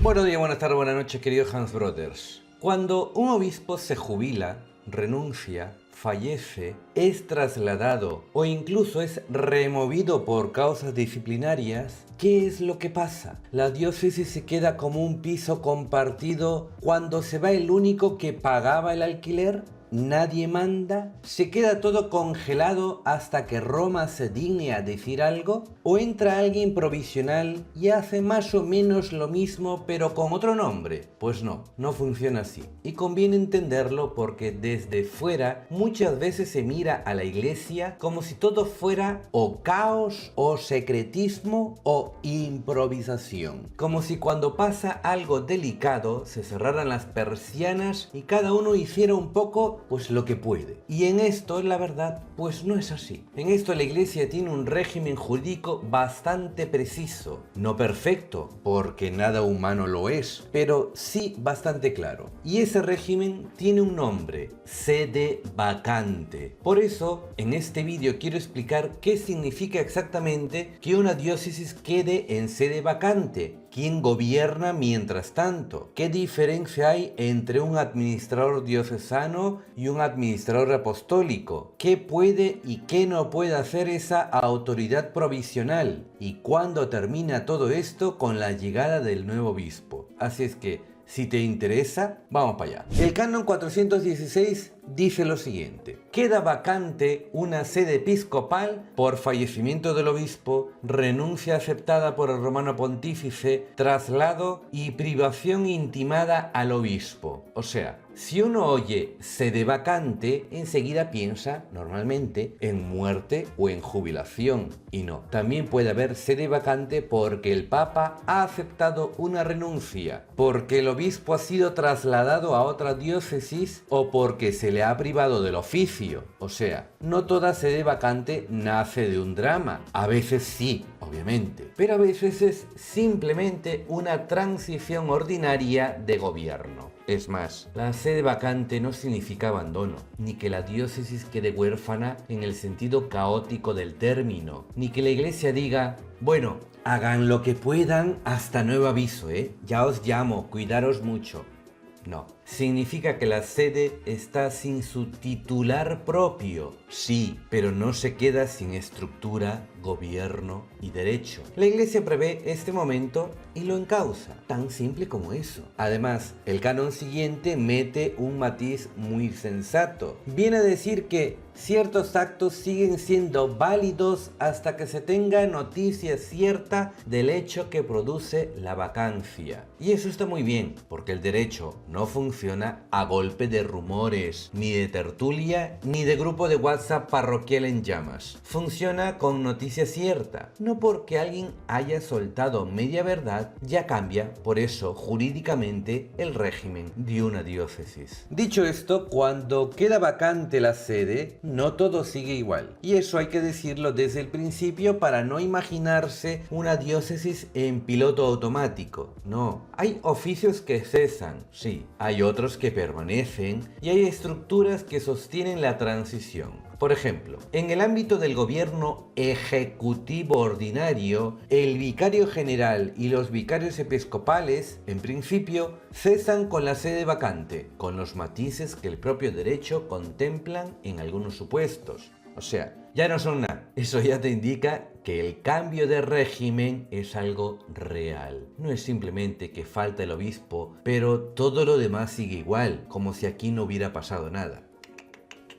Buenos días, buenas tardes, buenas noches, queridos Hans Brothers. Cuando un obispo se jubila, renuncia, fallece, es trasladado o incluso es removido por causas disciplinarias, ¿qué es lo que pasa? La diócesis se queda como un piso compartido cuando se va el único que pagaba el alquiler. Nadie manda, se queda todo congelado hasta que Roma se digne a decir algo, o entra alguien provisional y hace más o menos lo mismo pero con otro nombre. Pues no, no funciona así. Y conviene entenderlo porque desde fuera muchas veces se mira a la iglesia como si todo fuera o caos o secretismo o improvisación. Como si cuando pasa algo delicado se cerraran las persianas y cada uno hiciera un poco pues lo que puede. Y en esto, la verdad, pues no es así. En esto la iglesia tiene un régimen jurídico bastante preciso. No perfecto, porque nada humano lo es, pero sí bastante claro. Y ese régimen tiene un nombre: sede vacante. Por eso, en este vídeo quiero explicar qué significa exactamente que una diócesis quede en sede vacante. ¿Quién gobierna mientras tanto? ¿Qué diferencia hay entre un administrador diocesano y un administrador apostólico? ¿Qué puede y qué no puede hacer esa autoridad provisional? ¿Y cuándo termina todo esto con la llegada del nuevo obispo? Así es que, si te interesa, vamos para allá. El canon 416 dice lo siguiente: queda vacante una sede episcopal por fallecimiento del obispo, renuncia aceptada por el romano pontífice, traslado y privación intimada al obispo. O sea, si uno oye sede vacante, enseguida piensa normalmente en muerte o en jubilación. Y no, también puede haber sede vacante porque el Papa ha aceptado una renuncia, porque el obispo ha sido trasladado a otra diócesis o porque se le ha privado del oficio. O sea, no toda sede vacante nace de un drama. A veces sí, obviamente, pero a veces es simplemente una transición ordinaria de gobierno. Es más, la sede vacante no significa abandono, ni que la diócesis quede huérfana en el sentido caótico del término, ni que la iglesia diga: bueno, hagan lo que puedan hasta nuevo aviso, ya os llamo, cuidaros mucho. No, significa que la sede está sin su titular propio, sí, pero no se queda sin estructura, gobierno y derecho. La iglesia prevé este momento y lo encausa, tan simple como eso. Además, el canon siguiente mete un matiz muy sensato. Viene a decir que ciertos actos siguen siendo válidos hasta que se tenga noticia cierta del hecho que produce la vacancia. Y eso está muy bien, porque el derecho no funciona a golpe de rumores, ni de tertulia, ni de grupo de WhatsApp parroquial en llamas. Funciona con noticia cierta. No porque alguien haya soltado media verdad, ya cambia, por eso, jurídicamente, el régimen de una diócesis. Dicho esto, cuando queda vacante la sede, no todo sigue igual. Y eso hay que decirlo desde el principio para no imaginarse una diócesis en piloto automático. No, hay oficios que cesan, sí, hay otros que permanecen y hay estructuras que sostienen la transición. Por ejemplo, en el ámbito del gobierno ejecutivo ordinario, el vicario general y los vicarios episcopales, en principio, cesan con la sede vacante, con los matices que el propio derecho contemplan en algunos supuestos. O sea, ya no son nada. Eso ya te indica que el cambio de régimen es algo real. No es simplemente que falta el obispo, pero todo lo demás sigue igual, como si aquí no hubiera pasado nada.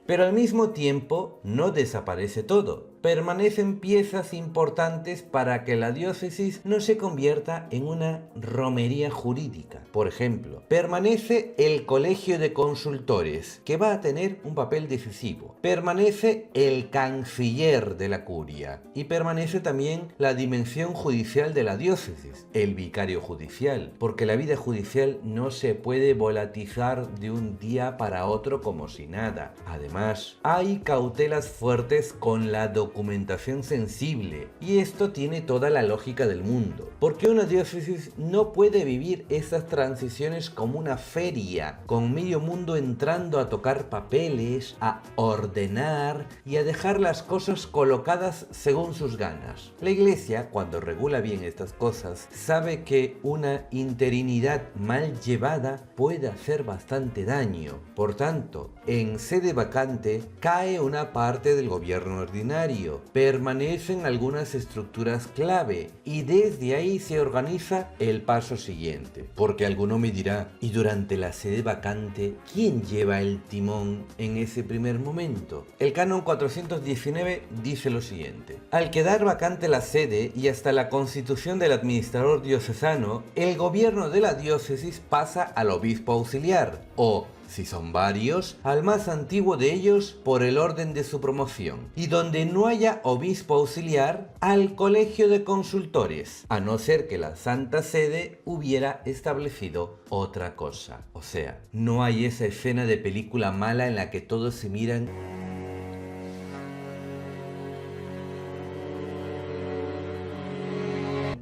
Pero al mismo tiempo no desaparece todo. Permanecen piezas importantes para que la diócesis no se convierta en una romería jurídica. Por ejemplo, permanece el colegio de consultores, que va a tener un papel decisivo. Permanece el canciller de la curia. Y permanece también la dimensión judicial de la diócesis, el vicario judicial, porque la vida judicial no se puede volatilizar de un día para otro como si nada. Además, hay cautelas fuertes con la documentación documentación sensible, y esto tiene toda la lógica del mundo, porque una diócesis no puede vivir esas transiciones como una feria, con medio mundo entrando a tocar papeles, a ordenar y a dejar las cosas colocadas según sus ganas. La Iglesia, cuando regula bien estas cosas, sabe que una interinidad mal llevada puede hacer bastante daño. Por tanto, en sede vacante cae una parte del gobierno ordinario, permanecen algunas estructuras clave y desde ahí se organiza el paso siguiente. Porque alguno me dirá, ¿y durante la sede vacante quién lleva el timón en ese primer momento? El canon 419 dice lo siguiente: al quedar vacante la sede y hasta la constitución del administrador diocesano, el gobierno de la diócesis pasa al obispo auxiliar, o si son varios, al más antiguo de ellos por el orden de su promoción, y donde no haya obispo auxiliar, al colegio de consultores, a no ser que la Santa Sede hubiera establecido otra cosa. O sea, no hay esa escena de película mala en la que todos se miran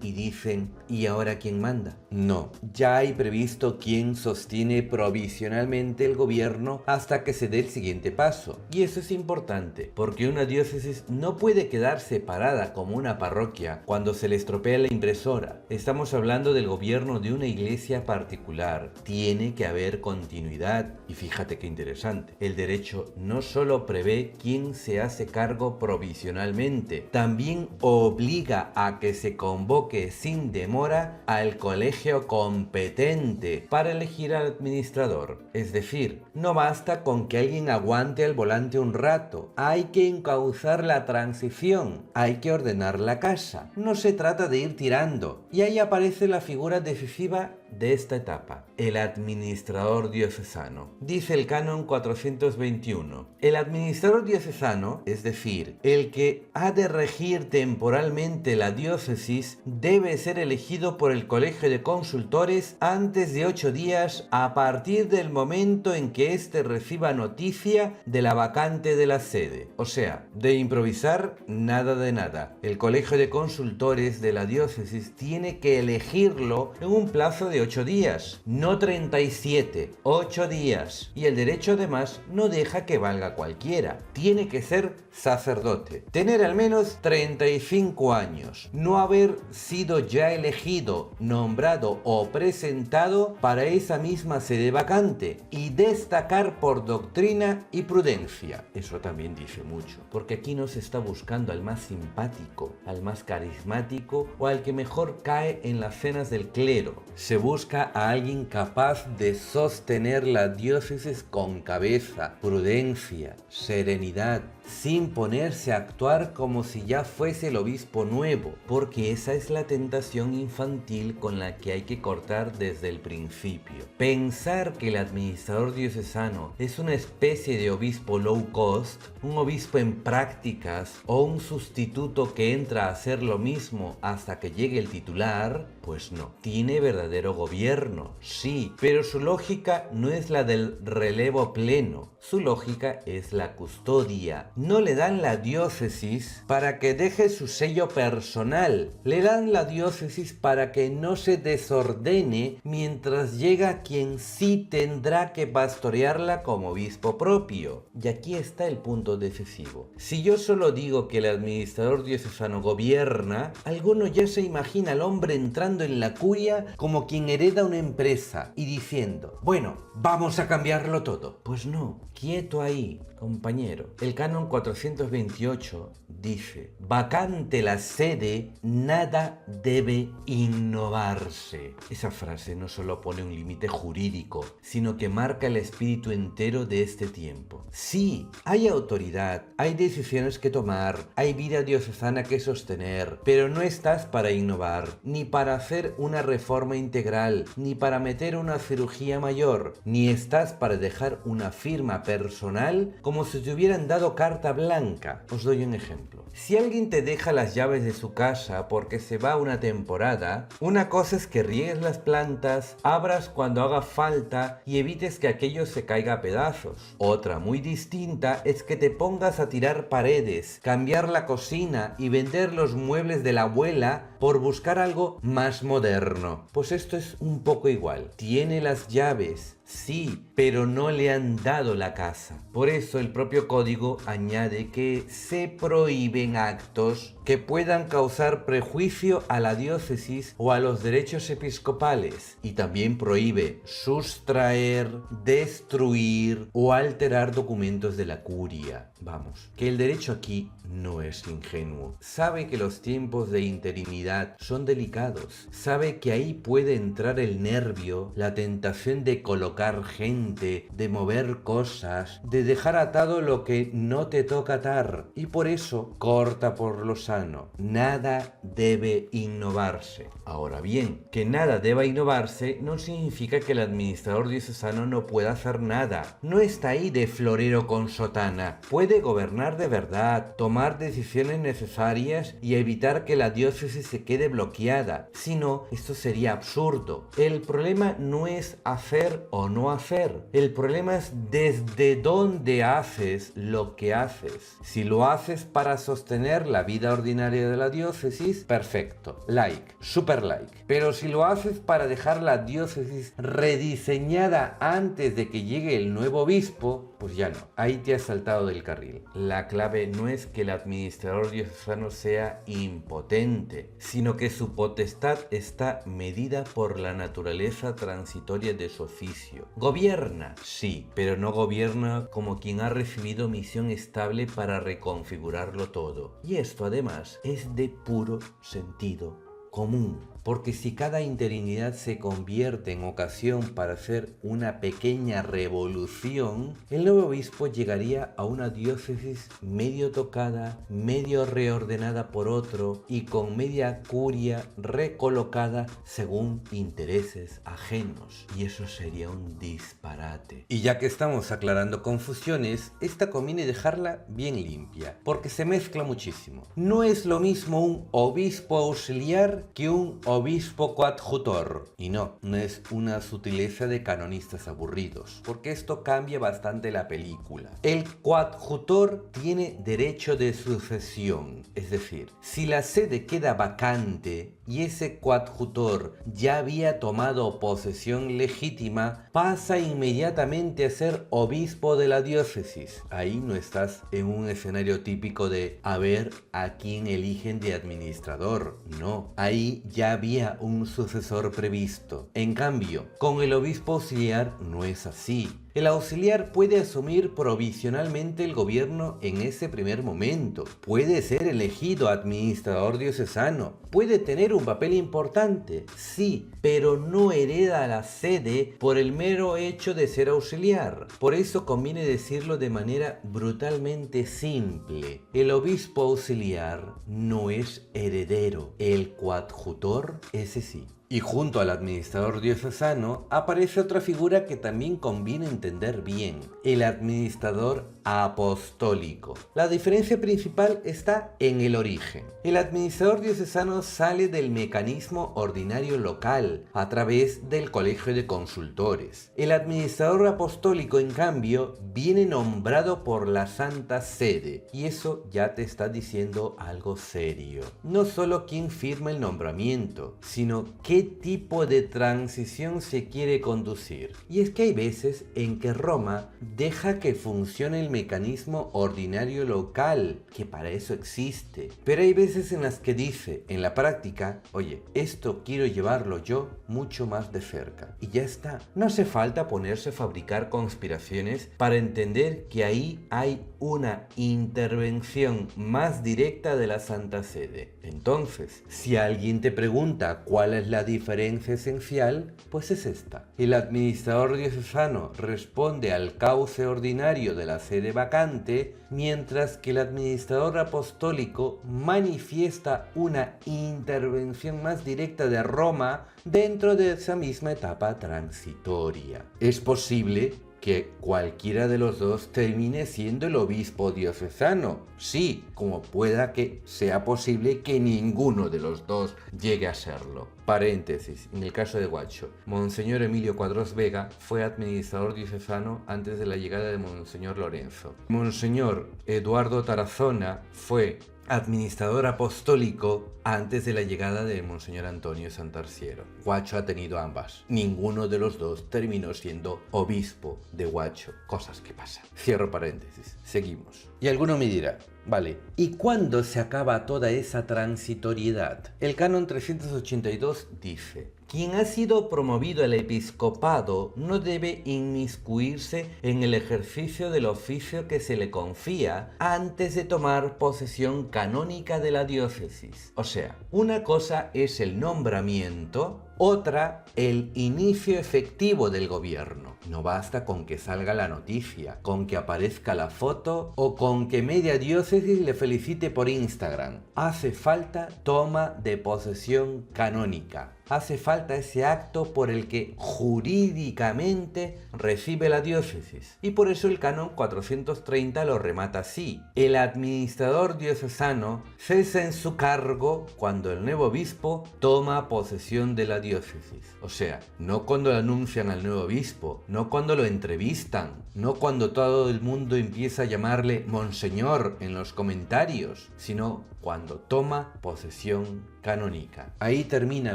y dicen, ¿y ahora quién manda? No, ya hay previsto quién sostiene provisionalmente el gobierno hasta que se dé el siguiente paso. Y eso es importante, porque una diócesis no puede quedar separada como una parroquia cuando se le estropea la impresora. Estamos hablando del gobierno de una iglesia particular. Tiene que haber continuidad. Y fíjate qué interesante, el derecho no solo prevé quién se hace cargo provisionalmente, también obliga a que se convoque sin demora al colegio competente para elegir al administrador. Es decir, no basta con que alguien aguante al volante un rato, hay que encauzar la transición, hay que ordenar la casa. No se trata de ir tirando. Y ahí aparece la figura decisiva de esta etapa, el administrador diocesano. Dice el canon 421, el administrador diocesano, es decir, el que ha de regir temporalmente la diócesis, debe ser elegido por el colegio de consultores antes de 8 días a partir del momento en que éste reciba noticia de la vacante de la sede. O sea, de improvisar, nada de nada. El colegio de consultores de la diócesis tiene que elegirlo en un plazo de 8 días, no 37, 8 días. Y el derecho además no deja que valga cualquiera. Tiene que ser sacerdote, tener al menos 35 años, no haber sido ya elegido, nombrado o presentado para esa misma sede vacante y destacar por doctrina y prudencia. Eso también dice mucho, porque aquí no se está buscando al más simpático, al más carismático o al que mejor cae en las cenas del clero. Se busca a alguien capaz de sostener la diócesis con cabeza, prudencia, serenidad, sin ponerse a actuar como si ya fuese el obispo nuevo, porque esa es la tentación infantil con la que hay que cortar desde el principio. Pensar que el administrador diocesano es una especie de obispo low cost, un obispo en prácticas o un sustituto que entra a hacer lo mismo hasta que llegue el titular, pues no. Tiene verdadero gobierno, sí, pero su lógica no es la del relevo pleno, su lógica es la custodia. No le dan la diócesis para que deje su sello personal, le dan la diócesis para que no se desordene mientras llega quien sí tendrá que pastorearla como obispo propio. Y aquí está el punto decisivo. Si yo solo digo que el administrador diocesano gobierna, alguno ya se imagina al hombre entrando en la curia como quien hereda una empresa y diciendo, bueno, vamos a cambiarlo todo. Pues no, quieto ahí, compañero. El canon 428 dice, vacante la sede, nada debe innovarse. Esa frase no solo pone un límite jurídico, sino que marca el espíritu entero de este tiempo. Sí, hay autoridad, hay decisiones que tomar, hay vida diocesana que sostener, pero no estás para innovar, ni para hacer una reforma integral, ni para meter una cirugía mayor, ni estás para dejar una firma personal como si te hubieran dado carta carta blanca. Os doy un ejemplo. Si alguien te deja las llaves de su casa porque se va una temporada, una cosa es que riegues las plantas, abras cuando haga falta y evites que aquello se caiga a pedazos. Otra muy distinta es que te pongas a tirar paredes, cambiar la cocina y vender los muebles de la abuela por buscar algo más moderno. Pues esto es un poco igual. Tiene las llaves, sí, pero no le han dado la casa. Por eso el propio código añade que se prohíben actos que puedan causar prejuicio a la diócesis o a los derechos episcopales, y también prohíbe sustraer, destruir o alterar documentos de la curia. Vamos, que el derecho aquí no es ingenuo. Sabe que los tiempos de interinidad son delicados. Sabe que ahí puede entrar el nervio, la tentación de colocar gente, de mover cosas, de dejar atado lo que no te toca atar. Y por eso corta por lo sano. Nada debe innovarse. Ahora bien, que nada deba innovarse no significa que el administrador diocesano no pueda hacer nada. No está ahí de florero con sotana. Puede gobernar de verdad, tomar decisiones necesarias y evitar que la diócesis se quede bloqueada. Si no, esto sería absurdo. El problema no es hacer o no hacer. El problema es desde dónde haces lo que haces. Si lo haces para sostener la vida ordinaria de la diócesis, perfecto. Like, super like. Pero si lo haces para dejar la diócesis rediseñada antes de que llegue el nuevo obispo, pues ya no. Ahí te has saltado del carril. La clave no es que el administrador diocesano sea impotente, sino que su potestad está medida por la naturaleza transitoria de su oficio. Gobierna, sí, pero no gobierna como quien ha recibido misión estable para reconfigurarlo todo. Y esto además es de puro sentido común. Porque si cada interinidad se convierte en ocasión para hacer una pequeña revolución, el nuevo obispo llegaría a una diócesis medio tocada, medio reordenada por otro y con media curia recolocada según intereses ajenos. Y eso sería un disparate. Y ya que estamos aclarando confusiones, esta conviene dejarla bien limpia, porque se mezcla muchísimo. No es lo mismo un obispo auxiliar que un obispo coadjutor. Y no es una sutileza de canonistas aburridos, porque esto cambia bastante la película. El coadjutor tiene derecho de sucesión, es decir, si la sede queda vacante y ese coadjutor ya había tomado posesión legítima, pasa inmediatamente a ser obispo de la diócesis. Ahí no estás en un escenario típico de a ver a quién eligen de administrador. No, ahí ya había un sucesor previsto. En cambio, con el obispo auxiliar no es así. El auxiliar puede asumir provisionalmente el gobierno en ese primer momento, puede ser elegido administrador diocesano, puede tener un papel importante, sí, pero no hereda la sede por el mero hecho de ser auxiliar. Por eso conviene decirlo de manera brutalmente simple. El obispo auxiliar no es heredero, el coadjutor ese sí. Y junto al administrador diocesano aparece otra figura que también conviene entender bien, el administrador apostólico. La diferencia principal está en el origen. El administrador diocesano sale del mecanismo ordinario local a través del colegio de consultores. El administrador apostólico, en cambio, viene nombrado por la Santa Sede, y eso ya te está diciendo algo serio. No solo quién firma el nombramiento, sino qué tipo de transición se quiere conducir. Y es que hay veces en que Roma deja que funcione el mecanismo ordinario local, que para eso existe. Pero hay veces en las que dice, en la práctica, oye, esto quiero llevarlo yo mucho más de cerca. Y ya está. No hace falta ponerse a fabricar conspiraciones para entender que ahí hay una intervención más directa de la Santa Sede. Entonces, si alguien te pregunta cuál es la diferencia esencial, pues es esta. El administrador diocesano responde al cauce ordinario de la sede vacante, mientras que el administrador apostólico manifiesta una intervención más directa de Roma dentro de esa misma etapa transitoria. Es posible que cualquiera de los dos termine siendo el obispo diocesano. Sí, como pueda que sea posible que ninguno de los dos llegue a serlo. Paréntesis, en el caso de Guacho, Monseñor Emilio Cuadros Vega fue administrador diocesano antes de la llegada de Monseñor Lorenzo. Monseñor Eduardo Tarazona fue administrador apostólico antes de la llegada de Monseñor Antonio Santarciero. Guacho ha tenido ambas. Ninguno de los dos terminó siendo obispo de Guacho. Cosas que pasan. Cierro paréntesis. Seguimos. Y alguno me dirá, vale, ¿y cuándo se acaba toda esa transitoriedad? El canon 382 dice: quien ha sido promovido al episcopado no debe inmiscuirse en el ejercicio del oficio que se le confía antes de tomar posesión canónica de la diócesis. O sea, una cosa es el nombramiento, otra, el inicio efectivo del gobierno. No basta con que salga la noticia, con que aparezca la foto o con que media diócesis le felicite por Instagram. Hace falta toma de posesión canónica. Hace falta ese acto por el que jurídicamente recibe la diócesis. Y por eso el canon 430 lo remata así: el administrador diocesano cesa en su cargo cuando el nuevo obispo toma posesión de la diócesis. O sea, no cuando le anuncian al nuevo obispo, no cuando lo entrevistan, no cuando todo el mundo empieza a llamarle monseñor en los comentarios, sino cuando toma posesión canónica. Ahí termina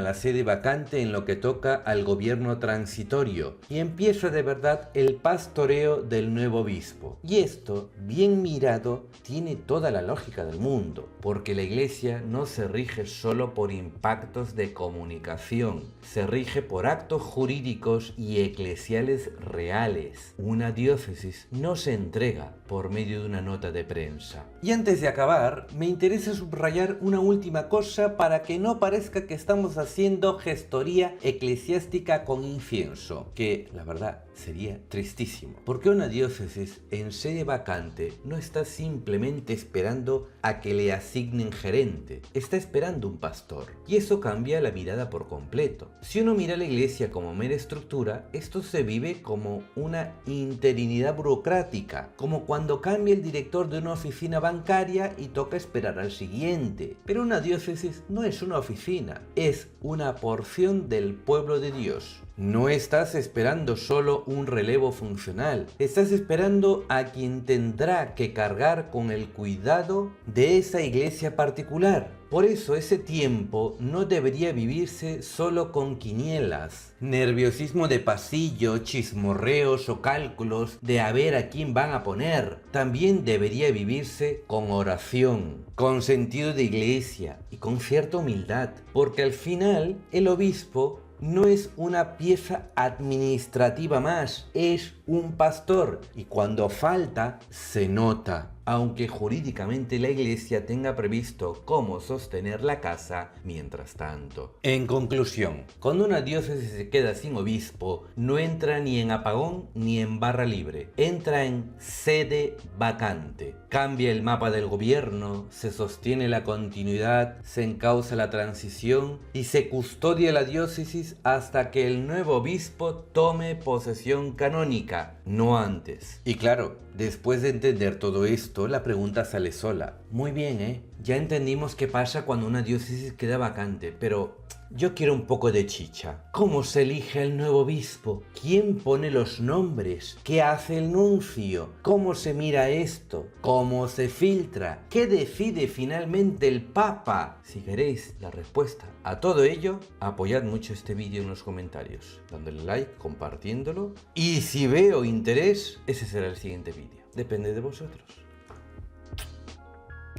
la sede vacante en lo que toca al gobierno transitorio y empieza de verdad el pastoreo del nuevo obispo. Y esto, bien mirado, tiene toda la lógica del mundo, porque la Iglesia no se rige solo por impactos de comunicación, se rige por actos jurídicos y eclesiales reales. Una diócesis no se entrega por medio de una nota de prensa. Y antes de acabar, me interesa subrayar una última cosa para que no parezca que estamos haciendo gestoría eclesiástica con incienso, que la verdad sería tristísimo, porque una diócesis en sede vacante no está simplemente esperando a que le asignen gerente, está esperando un pastor, y eso cambia la mirada por completo. Si uno mira a la Iglesia como mera estructura, esto se vive como una interinidad burocrática, como cuando cambia el director de una oficina bancaria y toca esperar al siguiente. Pero una diócesis no es una oficina, es una porción del pueblo de Dios. No estás esperando solo un relevo funcional, estás esperando a quien tendrá que cargar con el cuidado de esa iglesia particular. Por eso ese tiempo no debería vivirse solo con quinielas, nerviosismo de pasillo, chismorreos o cálculos de a ver a quién van a poner. También debería vivirse con oración, con sentido de iglesia y con cierta humildad, porque al final el obispo no es una pieza administrativa más, es un pastor y cuando falta se nota, aunque jurídicamente la Iglesia tenga previsto cómo sostener la casa mientras tanto. En conclusión, cuando una diócesis se queda sin obispo, no entra ni en apagón ni en barra libre, entra en sede vacante. Cambia el mapa del gobierno, se sostiene la continuidad, se encausa la transición y se custodia la diócesis hasta que el nuevo obispo tome posesión canónica, no antes. Y claro, después de entender todo esto, la pregunta sale sola. Muy bien, ya entendimos qué pasa cuando una diócesis queda vacante, pero yo quiero un poco de chicha. ¿Cómo se elige el nuevo obispo? ¿Quién pone los nombres? ¿Qué hace el nuncio? ¿Cómo se mira esto? ¿Cómo se filtra? ¿Qué decide finalmente el Papa? Si queréis la respuesta a todo ello, apoyad mucho este vídeo en los comentarios, dándole like, compartiéndolo. Y si veo interés, ese será el siguiente vídeo. Depende de vosotros.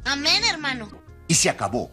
Amén, hermano. Y se acabó.